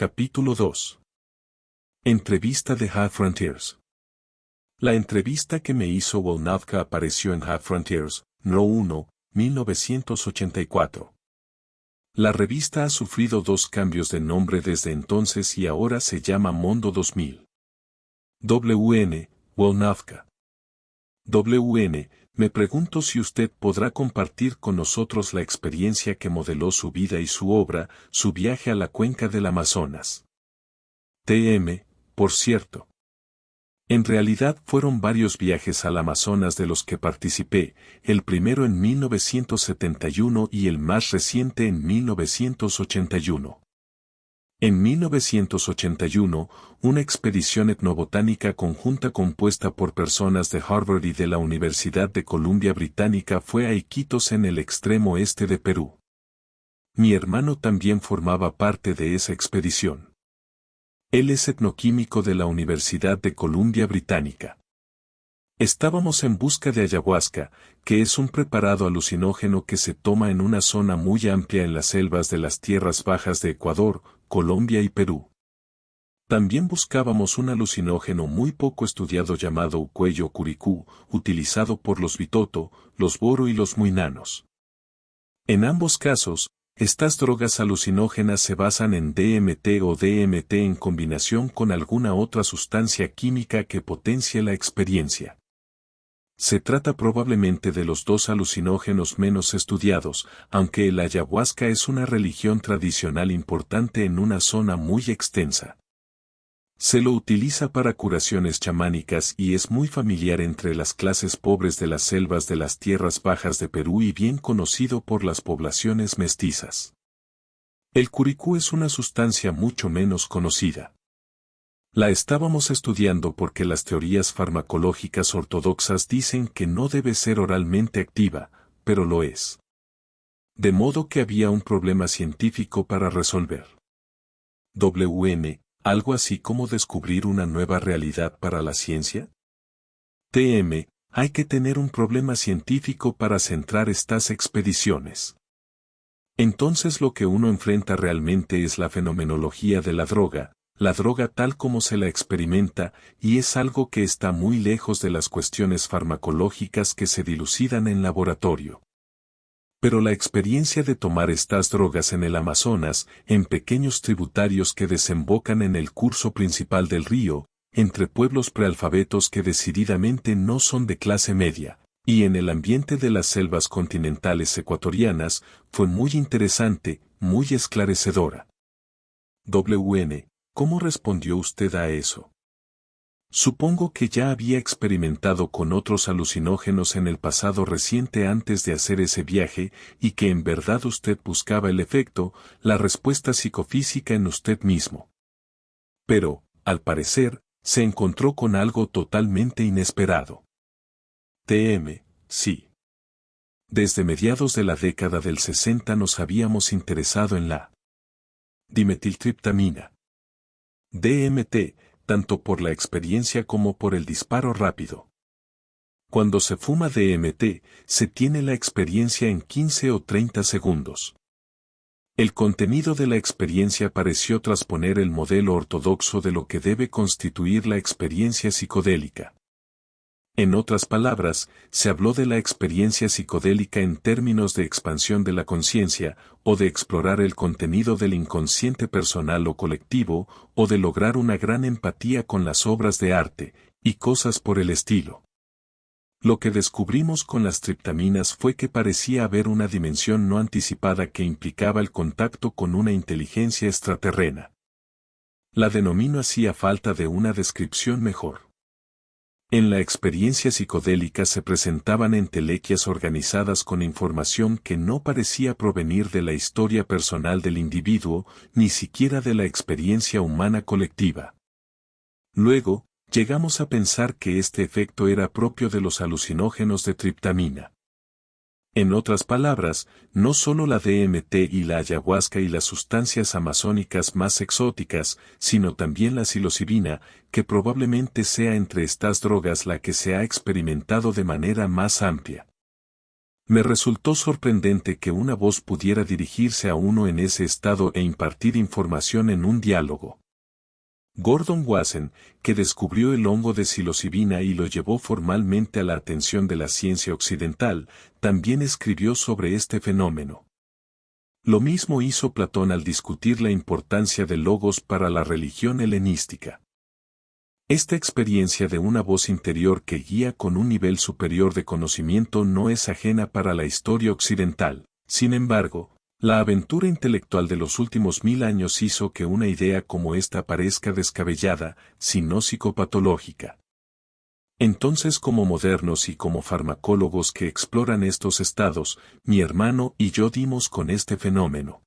Capítulo 2. Entrevista de Hard Frontiers. La entrevista que me hizo Wolnavka apareció en Hard Frontiers, No. 1, 1984. La revista ha sufrido 2 cambios de nombre desde entonces y ahora se llama Mondo 2000. WN, Wolnavka. WN, me pregunto si usted podrá compartir con nosotros la experiencia que modeló su vida y su obra, su viaje a la cuenca del Amazonas. TM, por cierto. En realidad fueron varios viajes al Amazonas de los que participé, el primero en 1971 y el más reciente en 1981. En 1981, una expedición etnobotánica conjunta compuesta por personas de Harvard y de la Universidad de Columbia Británica fue a Iquitos en el extremo este de Perú. Mi hermano también formaba parte de esa expedición. Él es etnoquímico de la Universidad de Columbia Británica. Estábamos en busca de ayahuasca, que es un preparado alucinógeno que se toma en una zona muy amplia en las selvas de las tierras bajas de Ecuador, Colombia y Perú. También buscábamos un alucinógeno muy poco estudiado llamado ucuello curicú, utilizado por los bitoto, los boro y los muinanos. En ambos casos, estas drogas alucinógenas se basan en DMT o DMT en combinación con alguna otra sustancia química que potencie la experiencia. Se trata probablemente de los 2 alucinógenos menos estudiados, aunque el ayahuasca es una religión tradicional importante en una zona muy extensa. Se lo utiliza para curaciones chamánicas y es muy familiar entre las clases pobres de las selvas de las tierras bajas de Perú y bien conocido por las poblaciones mestizas. El curicú es una sustancia mucho menos conocida. La estábamos estudiando porque las teorías farmacológicas ortodoxas dicen que no debe ser oralmente activa, pero lo es. De modo que había un problema científico para resolver. WN, algo así como descubrir una nueva realidad para la ciencia. TM, hay que tener un problema científico para centrar estas expediciones. Entonces lo que uno enfrenta realmente es la fenomenología de la droga tal como se la experimenta, y es algo que está muy lejos de las cuestiones farmacológicas que se dilucidan en laboratorio. Pero la experiencia de tomar estas drogas en el Amazonas, en pequeños tributarios que desembocan en el curso principal del río, entre pueblos prealfabetos que decididamente no son de clase media, y en el ambiente de las selvas continentales ecuatorianas, fue muy interesante, muy esclarecedora. WN, ¿cómo respondió usted a eso? Supongo que ya había experimentado con otros alucinógenos en el pasado reciente antes de hacer ese viaje y que en verdad usted buscaba el efecto, la respuesta psicofísica en usted mismo. Pero, al parecer, se encontró con algo totalmente inesperado. TM, sí. Desde mediados de la década del 60 nos habíamos interesado en la dimetiltriptamina. DMT, tanto por la experiencia como por el disparo rápido. Cuando se fuma DMT, se tiene la experiencia en 15 o 30 segundos. El contenido de la experiencia pareció trasponer el modelo ortodoxo de lo que debe constituir la experiencia psicodélica. En otras palabras, se habló de la experiencia psicodélica en términos de expansión de la conciencia, o de explorar el contenido del inconsciente personal o colectivo, o de lograr una gran empatía con las obras de arte, y cosas por el estilo. Lo que descubrimos con las triptaminas fue que parecía haber una dimensión no anticipada que implicaba el contacto con una inteligencia extraterrena. La denomino así a falta de una descripción mejor. En la experiencia psicodélica se presentaban entelequias organizadas con información que no parecía provenir de la historia personal del individuo, ni siquiera de la experiencia humana colectiva. Luego, llegamos a pensar que este efecto era propio de los alucinógenos de triptamina. En otras palabras, no solo la DMT y la ayahuasca y las sustancias amazónicas más exóticas, sino también la psilocibina, que probablemente sea entre estas drogas la que se ha experimentado de manera más amplia. Me resultó sorprendente que una voz pudiera dirigirse a uno en ese estado e impartir información en un diálogo. Gordon Wasson, que descubrió el hongo de psilocibina y lo llevó formalmente a la atención de la ciencia occidental, también escribió sobre este fenómeno. Lo mismo hizo Platón al discutir la importancia del logos para la religión helenística. Esta experiencia de una voz interior que guía con un nivel superior de conocimiento no es ajena para la historia occidental. Sin embargo, la aventura intelectual de los últimos 1000 años hizo que una idea como esta parezca descabellada, si no psicopatológica. Entonces, como modernos y como farmacólogos que exploran estos estados, mi hermano y yo dimos con este fenómeno.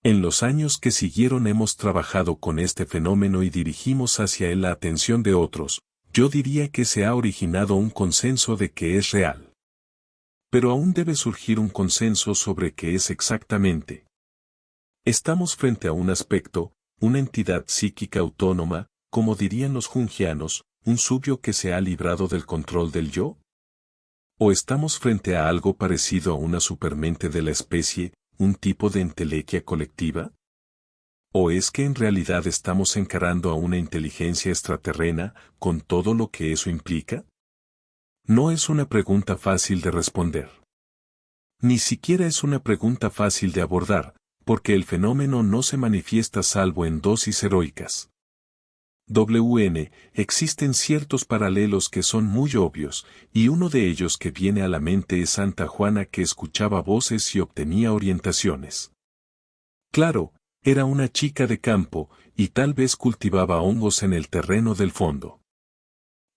En los años que siguieron hemos trabajado con este fenómeno y dirigimos hacia él la atención de otros. Yo diría que se ha originado un consenso de que es real. Pero aún debe surgir un consenso sobre qué es exactamente. Estamos frente a un aspecto, una entidad psíquica autónoma, como dirían los jungianos, un subyo que se ha librado del control del yo. ¿O estamos frente a algo parecido a una supermente de la especie, un tipo de entelequia colectiva? ¿O es que en realidad estamos encarando a una inteligencia extraterrena, con todo lo que eso implica? No es una pregunta fácil de responder. Ni siquiera es una pregunta fácil de abordar, porque el fenómeno no se manifiesta salvo en dosis heroicas. Existen ciertos paralelos que son muy obvios, y uno de ellos que viene a la mente es Santa Juana que escuchaba voces y obtenía orientaciones. Claro, era una chica de campo, y tal vez cultivaba hongos en el terreno del fondo.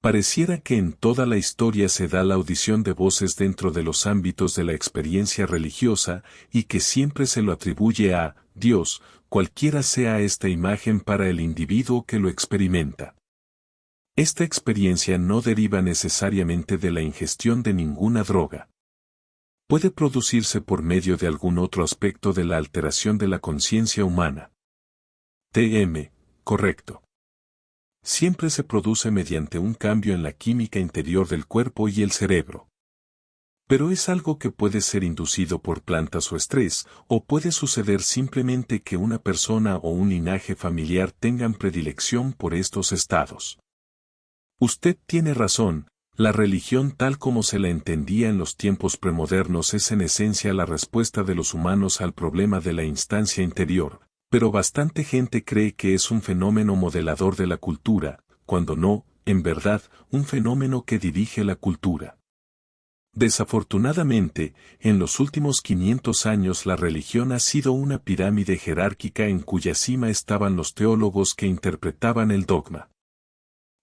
Pareciera que en toda la historia se da la audición de voces dentro de los ámbitos de la experiencia religiosa, y que siempre se lo atribuye a Dios, cualquiera sea esta imagen para el individuo que lo experimenta. Esta experiencia no deriva necesariamente de la ingestión de ninguna droga. Puede producirse por medio de algún otro aspecto de la alteración de la conciencia humana. Correcto. Siempre se produce mediante un cambio en la química interior del cuerpo y el cerebro. Pero es algo que puede ser inducido por plantas o estrés, o puede suceder simplemente que una persona o un linaje familiar tengan predilección por estos estados. Usted tiene razón, la religión tal como se la entendía en los tiempos premodernos es en esencia la respuesta de los humanos al problema de la instancia interior, pero bastante gente cree que es un fenómeno modelador de la cultura, cuando no, en verdad, un fenómeno que dirige la cultura. Desafortunadamente, en los últimos 500 años la religión ha sido una pirámide jerárquica en cuya cima estaban los teólogos que interpretaban el dogma.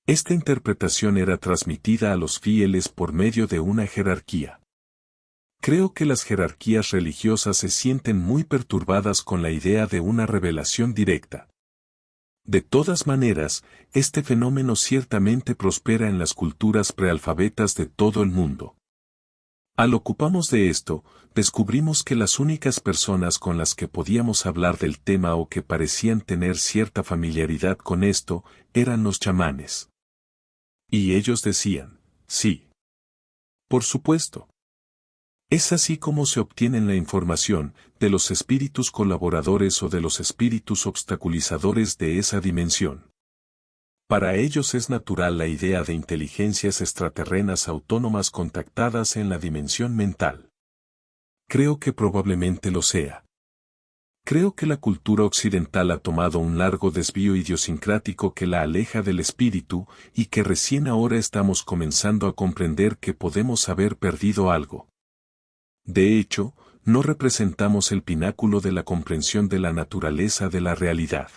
Esta interpretación era transmitida a los fieles por medio de una jerarquía. Creo que las jerarquías religiosas se sienten muy perturbadas con la idea de una revelación directa. De todas maneras, este fenómeno ciertamente prospera en las culturas prealfabetas de todo el mundo. Al ocuparnos de esto, descubrimos que las únicas personas con las que podíamos hablar del tema o que parecían tener cierta familiaridad con esto, eran los chamanes. Y ellos decían, sí. Por supuesto. Es así como se obtiene la información, de los espíritus colaboradores o de los espíritus obstaculizadores de esa dimensión. Para ellos es natural la idea de inteligencias extraterrenas autónomas contactadas en la dimensión mental. Creo que probablemente lo sea. Creo que la cultura occidental ha tomado un largo desvío idiosincrático que la aleja del espíritu y que recién ahora estamos comenzando a comprender que podemos haber perdido algo. De hecho, no representamos el pináculo de la comprensión de la naturaleza de la realidad.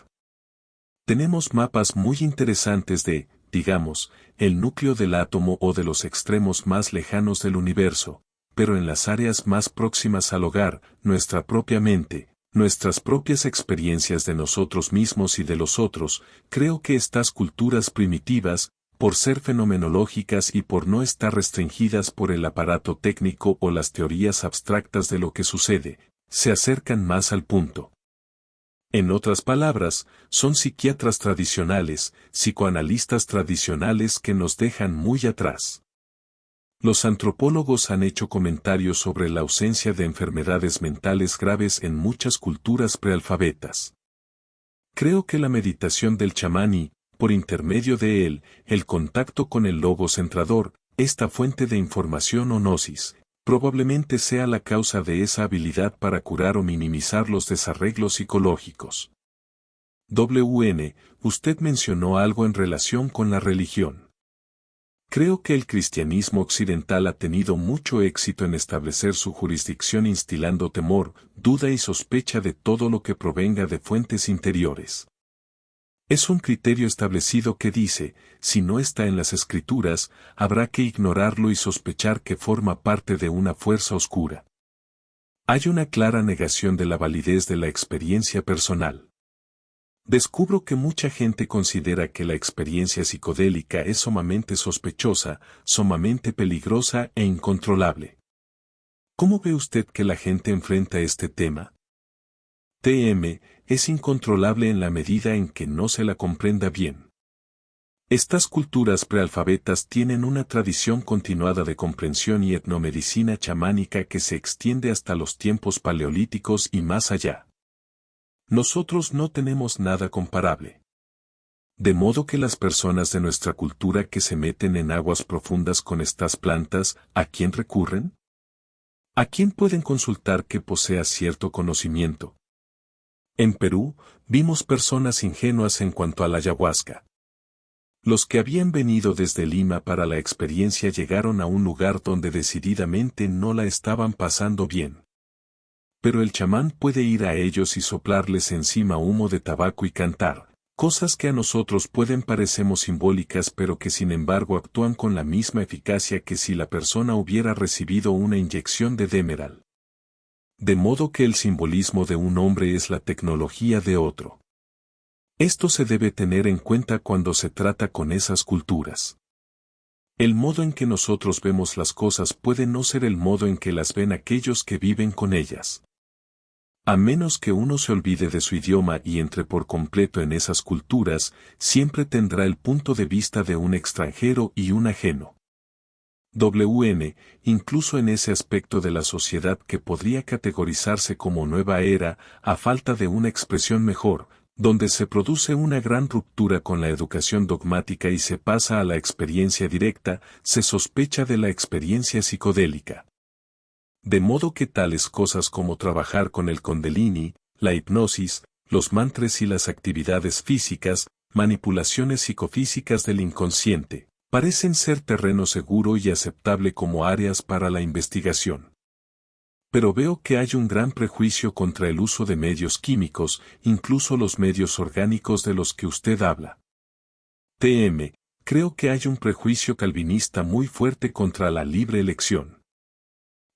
Tenemos mapas muy interesantes de, digamos, el núcleo del átomo o de los extremos más lejanos del universo, pero en las áreas más próximas al hogar, nuestra propia mente, nuestras propias experiencias de nosotros mismos y de los otros, creo que estas culturas primitivas, por ser fenomenológicas y por no estar restringidas por el aparato técnico o las teorías abstractas de lo que sucede, se acercan más al punto. En otras palabras, son psiquiatras tradicionales, psicoanalistas tradicionales que nos dejan muy atrás. Los antropólogos han hecho comentarios sobre la ausencia de enfermedades mentales graves en muchas culturas prealfabetas. Creo que la meditación del chamán y, por intermedio de él, el contacto con el lobo centrador, esta fuente de información o gnosis, probablemente sea la causa de esa habilidad para curar o minimizar los desarreglos psicológicos. Usted mencionó algo en relación con la religión. Creo que el cristianismo occidental ha tenido mucho éxito en establecer su jurisdicción instilando temor, duda y sospecha de todo lo que provenga de fuentes interiores. Es un criterio establecido que dice, si no está en las escrituras, habrá que ignorarlo y sospechar que forma parte de una fuerza oscura. Hay una clara negación de la validez de la experiencia personal. Descubro que mucha gente considera que la experiencia psicodélica es sumamente sospechosa, sumamente peligrosa e incontrolable. ¿Cómo ve usted que la gente enfrenta este tema? Es incontrolable en la medida en que no se la comprenda bien. Estas culturas prealfabetas tienen una tradición continuada de comprensión y etnomedicina chamánica que se extiende hasta los tiempos paleolíticos y más allá. Nosotros no tenemos nada comparable. De modo que las personas de nuestra cultura que se meten en aguas profundas con estas plantas, ¿a quién recurren? ¿A quién pueden consultar que posea cierto conocimiento? En Perú, vimos personas ingenuas en cuanto a la ayahuasca. Los que habían venido desde Lima para la experiencia llegaron a un lugar donde decididamente no la estaban pasando bien. Pero el chamán puede ir a ellos y soplarles encima humo de tabaco y cantar, cosas que a nosotros pueden parecernos simbólicas pero que sin embargo actúan con la misma eficacia que si la persona hubiera recibido una inyección de Demerol. De modo que el simbolismo de un hombre es la tecnología de otro. Esto se debe tener en cuenta cuando se trata con esas culturas. El modo en que nosotros vemos las cosas puede no ser el modo en que las ven aquellos que viven con ellas. A menos que uno se olvide de su idioma y entre por completo en esas culturas, siempre tendrá el punto de vista de un extranjero y un ajeno. Incluso en ese aspecto de la sociedad que podría categorizarse como nueva era, a falta de una expresión mejor, donde se produce una gran ruptura con la educación dogmática y se pasa a la experiencia directa, se sospecha de la experiencia psicodélica. De modo que tales cosas como trabajar con el Kundalini, la hipnosis, los mantras y las actividades físicas, manipulaciones psicofísicas del inconsciente, parecen ser terreno seguro y aceptable como áreas para la investigación. Pero veo que hay un gran prejuicio contra el uso de medios químicos, incluso los medios orgánicos de los que usted habla. Creo que hay un prejuicio calvinista muy fuerte contra la libre elección.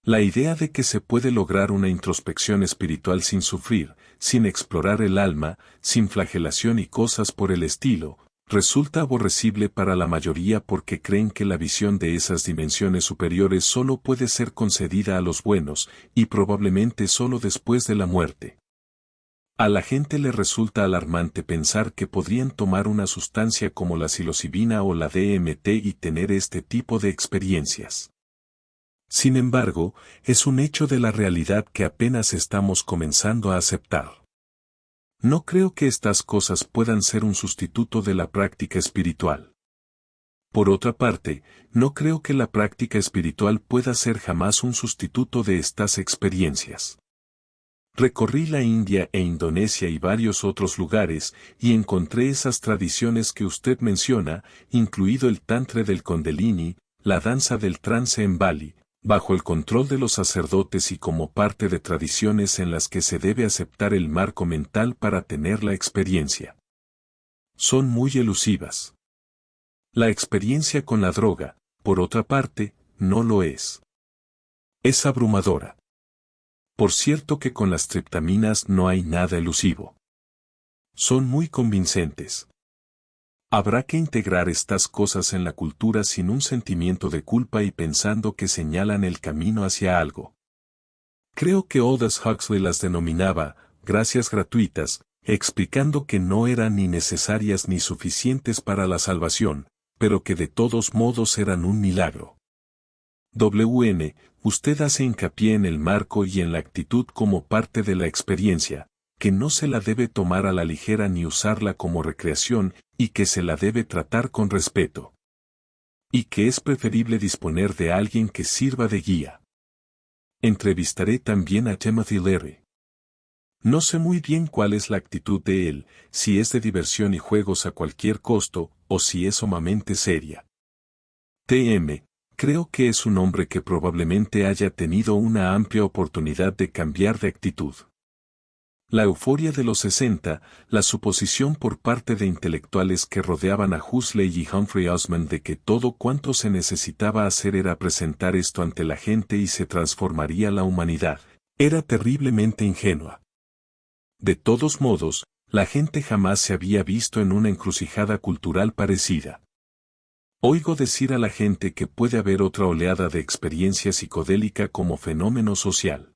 La idea de que se puede lograr una introspección espiritual sin sufrir, sin explorar el alma, sin flagelación y cosas por el estilo, resulta aborrecible para la mayoría porque creen que la visión de esas dimensiones superiores solo puede ser concedida a los buenos, y probablemente solo después de la muerte. A la gente le resulta alarmante pensar que podrían tomar una sustancia como la psilocibina o la DMT y tener este tipo de experiencias. Sin embargo, es un hecho de la realidad que apenas estamos comenzando a aceptar. No creo que estas cosas puedan ser un sustituto de la práctica espiritual. Por otra parte, no creo que la práctica espiritual pueda ser jamás un sustituto de estas experiencias. Recorrí la India e Indonesia y varios otros lugares, y encontré esas tradiciones que usted menciona, incluido el tantra del Kundalini, la danza del trance en Bali, bajo el control de los sacerdotes y como parte de tradiciones en las que se debe aceptar el marco mental para tener la experiencia. Son muy elusivas. La experiencia con la droga, por otra parte, no lo es. Es abrumadora. Por cierto que con las triptaminas no hay nada elusivo. Son muy convincentes. Habrá que integrar estas cosas en la cultura sin un sentimiento de culpa y pensando que señalan el camino hacia algo. Creo que Aldous Huxley las denominaba gracias gratuitas, explicando que no eran ni necesarias ni suficientes para la salvación, pero que de todos modos eran un milagro. WN, usted hace hincapié en el marco y en la actitud como parte de la experiencia, que no se la debe tomar a la ligera ni usarla como recreación, y que se la debe tratar con respeto. Y que es preferible disponer de alguien que sirva de guía. Entrevistaré también a Timothy Leary. No sé muy bien cuál es la actitud de él, si es de diversión y juegos a cualquier costo, o si es sumamente seria. TM, creo que es un hombre que probablemente haya tenido una amplia oportunidad de cambiar de actitud. La euforia de los 60, la suposición por parte de intelectuales que rodeaban a Huxley y Humphrey Osmond de que todo cuanto se necesitaba hacer era presentar esto ante la gente y se transformaría la humanidad, era terriblemente ingenua. De todos modos, la gente jamás se había visto en una encrucijada cultural parecida. Oigo decir a la gente que puede haber otra oleada de experiencia psicodélica como fenómeno social.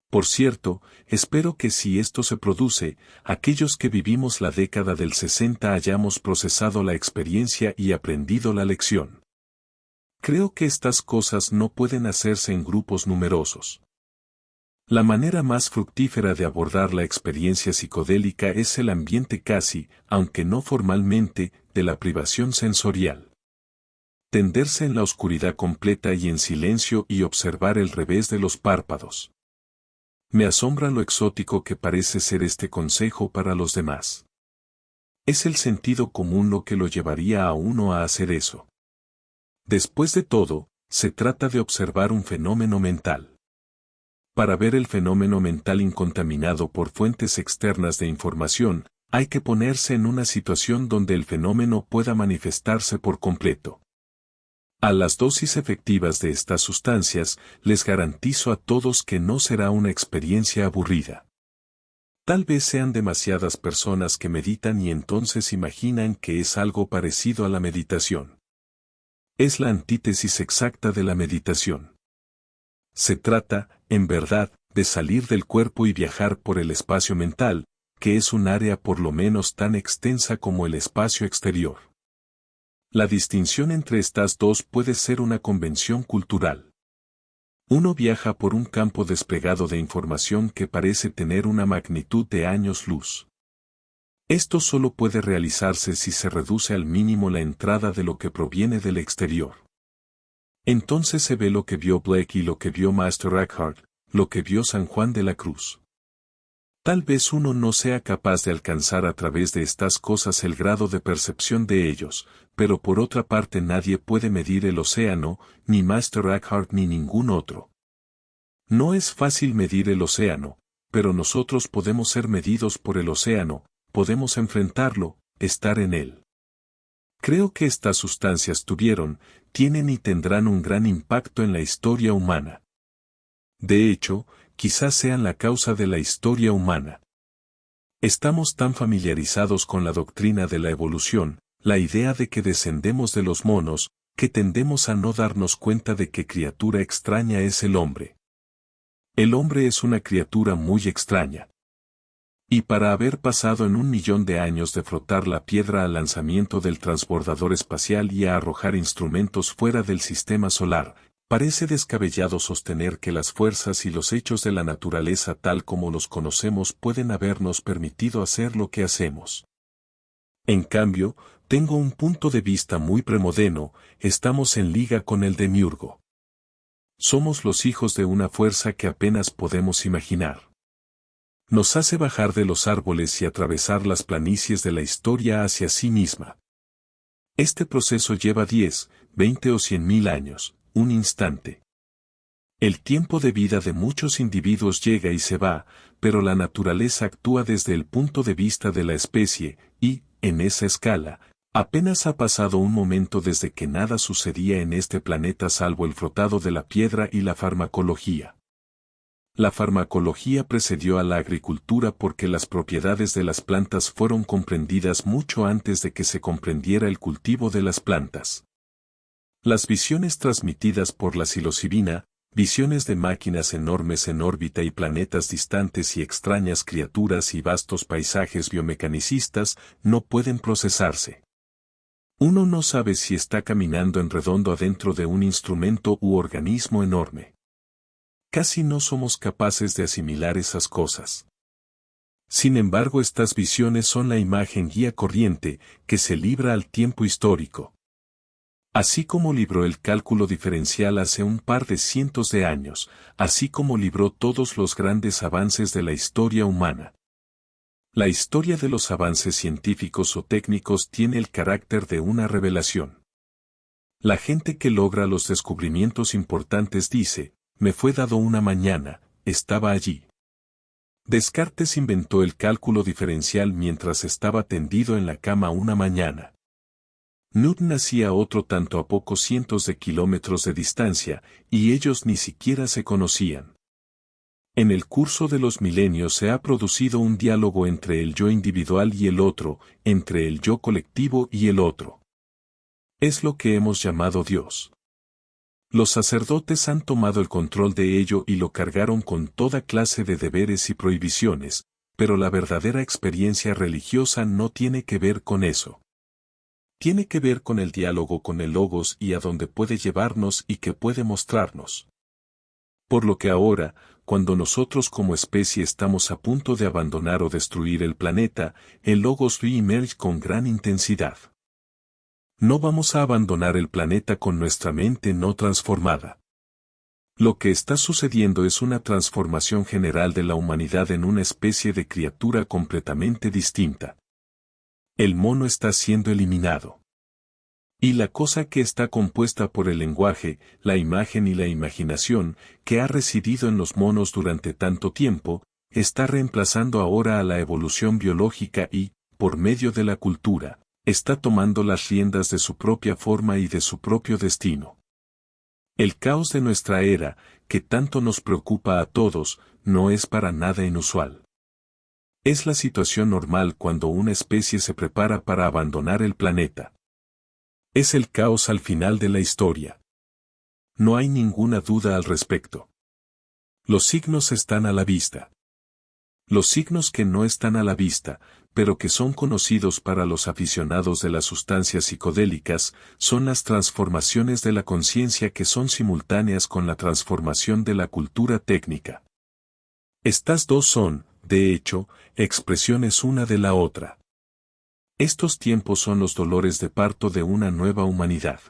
Por cierto, espero que si esto se produce, aquellos que vivimos la década del 60 hayamos procesado la experiencia y aprendido la lección. Creo que estas cosas no pueden hacerse en grupos numerosos. La manera más fructífera de abordar la experiencia psicodélica es el ambiente casi, aunque no formalmente, de la privación sensorial. Tenderse en la oscuridad completa y en silencio y observar el revés de los párpados. Me asombra lo exótico que parece ser este consejo para los demás. Es el sentido común lo que lo llevaría a uno a hacer eso. Después de todo, se trata de observar un fenómeno mental. Para ver el fenómeno mental incontaminado por fuentes externas de información, hay que ponerse en una situación donde el fenómeno pueda manifestarse por completo. A las dosis efectivas de estas sustancias, les garantizo a todos que no será una experiencia aburrida. Tal vez sean demasiadas personas que meditan y entonces imaginan que es algo parecido a la meditación. Es la antítesis exacta de la meditación. Se trata, en verdad, de salir del cuerpo y viajar por el espacio mental, que es un área por lo menos tan extensa como el espacio exterior. La distinción entre estas dos puede ser una convención cultural. Uno viaja por un campo desplegado de información que parece tener una magnitud de años luz. Esto solo puede realizarse si se reduce al mínimo la entrada de lo que proviene del exterior. Entonces se ve lo que vio Blake y lo que vio Master Eckhart, lo que vio San Juan de la Cruz. Tal vez uno no sea capaz de alcanzar a través de estas cosas el grado de percepción de ellos, pero por otra parte nadie puede medir el océano, ni Master Eckhart ni ningún otro. No es fácil medir el océano, pero nosotros podemos ser medidos por el océano, podemos enfrentarlo, estar en él. Creo que estas sustancias tienen y tendrán un gran impacto en la historia humana. De hecho, quizás sean la causa de la historia humana. Estamos tan familiarizados con la doctrina de la evolución, la idea de que descendemos de los monos, que tendemos a no darnos cuenta de qué criatura extraña es el hombre. El hombre es una criatura muy extraña. Y para haber pasado en 1.000.000 de años de frotar la piedra al lanzamiento del transbordador espacial y a arrojar instrumentos fuera del sistema solar, parece descabellado sostener que las fuerzas y los hechos de la naturaleza tal como los conocemos pueden habernos permitido hacer lo que hacemos. En cambio, tengo un punto de vista muy premoderno, estamos en liga con el demiurgo. Somos los hijos de una fuerza que apenas podemos imaginar. Nos hace bajar de los árboles y atravesar las planicies de la historia hacia sí misma. Este proceso lleva 10, 20 o 100.000 años, un instante. El tiempo de vida de muchos individuos llega y se va, pero la naturaleza actúa desde el punto de vista de la especie, y, en esa escala, apenas ha pasado un momento desde que nada sucedía en este planeta salvo el frotado de la piedra y la farmacología. La farmacología precedió a la agricultura porque las propiedades de las plantas fueron comprendidas mucho antes de que se comprendiera el cultivo de las plantas. Las visiones transmitidas por la psilocibina, visiones de máquinas enormes en órbita y planetas distantes y extrañas criaturas y vastos paisajes biomecanicistas, no pueden procesarse. Uno no sabe si está caminando en redondo adentro de un instrumento u organismo enorme. Casi no somos capaces de asimilar esas cosas. Sin embargo, estas visiones son la imagen guía corriente que se libra al tiempo histórico. Así como libró el cálculo diferencial hace un par de cientos de años, así como libró todos los grandes avances de la historia humana. La historia de los avances científicos o técnicos tiene el carácter de una revelación. La gente que logra los descubrimientos importantes dice, me fue dado una mañana, estaba allí. Descartes inventó el cálculo diferencial mientras estaba tendido en la cama una mañana. Newton hacía otro tanto a pocos cientos de kilómetros de distancia, y ellos ni siquiera se conocían. En el curso de los milenios se ha producido un diálogo entre el yo individual y el otro, entre el yo colectivo y el otro. Es lo que hemos llamado Dios. Los sacerdotes han tomado el control de ello y lo cargaron con toda clase de deberes y prohibiciones, pero la verdadera experiencia religiosa no tiene que ver con eso. Tiene que ver con el diálogo con el Logos y a dónde puede llevarnos y qué puede mostrarnos. Por lo que ahora, cuando nosotros como especie estamos a punto de abandonar o destruir el planeta, el Logos re-emerge con gran intensidad. No vamos a abandonar el planeta con nuestra mente no transformada. Lo que está sucediendo es una transformación general de la humanidad en una especie de criatura completamente distinta. El mono está siendo eliminado. Y la cosa que está compuesta por el lenguaje, la imagen y la imaginación, que ha residido en los monos durante tanto tiempo, está reemplazando ahora a la evolución biológica y, por medio de la cultura, está tomando las riendas de su propia forma y de su propio destino. El caos de nuestra era, que tanto nos preocupa a todos, no es para nada inusual. Es la situación normal cuando una especie se prepara para abandonar el planeta. Es el caos al final de la historia. No hay ninguna duda al respecto. Los signos están a la vista. Los signos que no están a la vista, pero que son conocidos para los aficionados de las sustancias psicodélicas, son las transformaciones de la conciencia que son simultáneas con la transformación de la cultura técnica. Estas dos son, de hecho, expresiones una de la otra. Estos tiempos son los dolores de parto de una nueva humanidad.